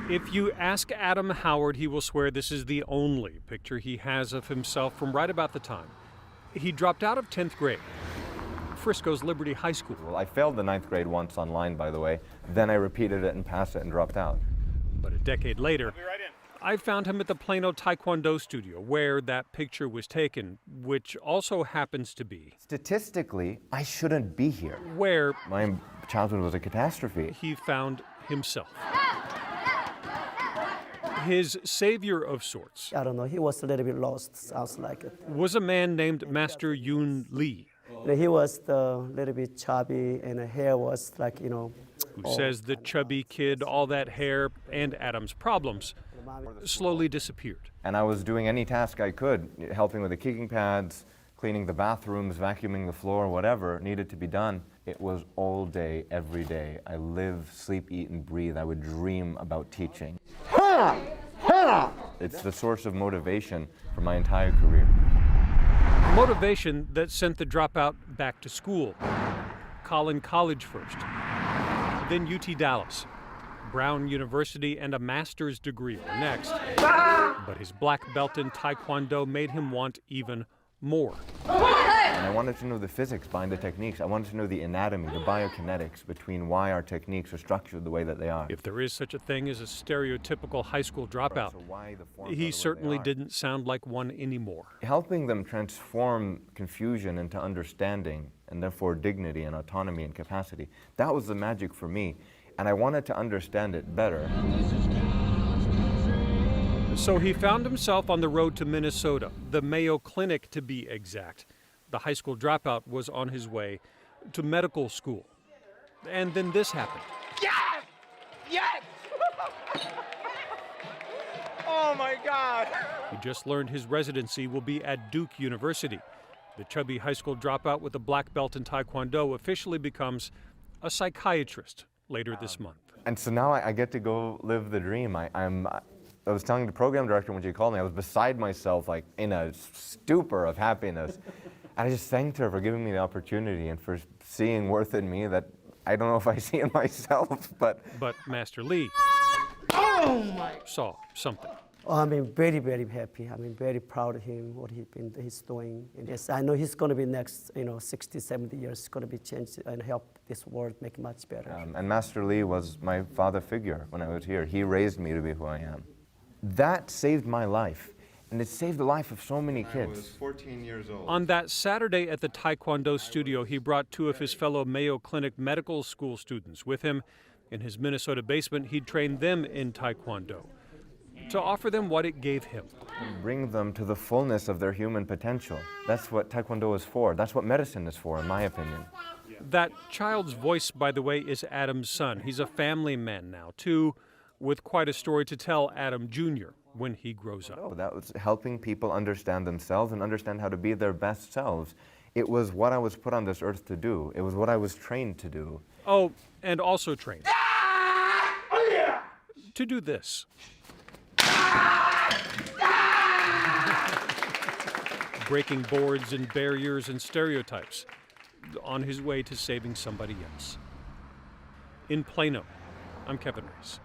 If you ask Adam Howard, he will swear this is the only picture he has of himself from right about the time. He dropped out of 10th grade, Frisco's Liberty High School. Well, I failed the 9th grade once online, by the way. Then I repeated it and passed it and dropped out. But a decade later, I found him at the Plano taekwondo studio where that picture was taken, which also happens to be... Statistically, I shouldn't be here. Where... My childhood was a catastrophe. He found himself. His savior of sorts. I don't know, he was a little bit lost, sounds like it. Was a man named Master Yoon Lee. He was a little bit chubby and the hair was like, Who says the chubby kid, all that hair, and Adam's problems slowly disappeared. And I was doing any task I could, helping with the kicking pads, cleaning the bathrooms, vacuuming the floor, whatever needed to be done. It was all day, every day. I live, sleep, eat, and breathe. I would dream about teaching. It's the source of motivation for my entire career. Motivation that sent the dropout back to school. Collin College first, then UT Dallas. Brown University and a master's degree were next. But his black belt in taekwondo made him want even more. And I wanted to know the physics behind the techniques. I wanted to know the anatomy, the biokinetics between why our techniques are structured the way that they are. If there is such a thing as a stereotypical high school dropout, he certainly didn't sound like one anymore. Helping them transform confusion into understanding and therefore dignity and autonomy and capacity, that was the magic for me. And I wanted to understand it better. So he found himself on the road to Minnesota, the Mayo Clinic to be exact. The high school dropout was on his way to medical school. And then this happened. Yes! Yes! Oh my God! He just learned his residency will be at Duke University. The chubby high school dropout with a black belt in taekwondo officially becomes a psychiatrist later this month. And so now I get to go live the dream. I was telling the program director when she called me, I was beside myself, like in a stupor of happiness. And I just thanked her for giving me the opportunity and for seeing worth in me that I don't know if I see in myself, but... But Master Lee saw something. Oh, I'm very, very happy. I'm very proud of him, what he's doing. And yes, I know he's going to be next, 60, 70 years, going to be changed and help this world make it much better. And Master Lee was my father figure when I was here. He raised me to be who I am. That saved my life, and it saved the life of so many kids. I was 14 years old. On that Saturday at the Taekwondo studio, he brought two of his fellow Mayo Clinic medical school students with him. In his Minnesota basement, he'd trained them in Taekwondo to offer them what it gave him. Bring them to the fullness of their human potential. That's what Taekwondo is for. That's what medicine is for, in my opinion. That child's voice, by the way, is Adam's son. He's a family man now, too, with quite a story to tell Adam Jr. when he grows up. That was helping people understand themselves and understand how to be their best selves. It was what I was put on this earth to do. It was what I was trained to do. Oh, and also trained to do this. Breaking boards and barriers and stereotypes on his way to saving somebody else. In Plano, I'm Kevin Reese.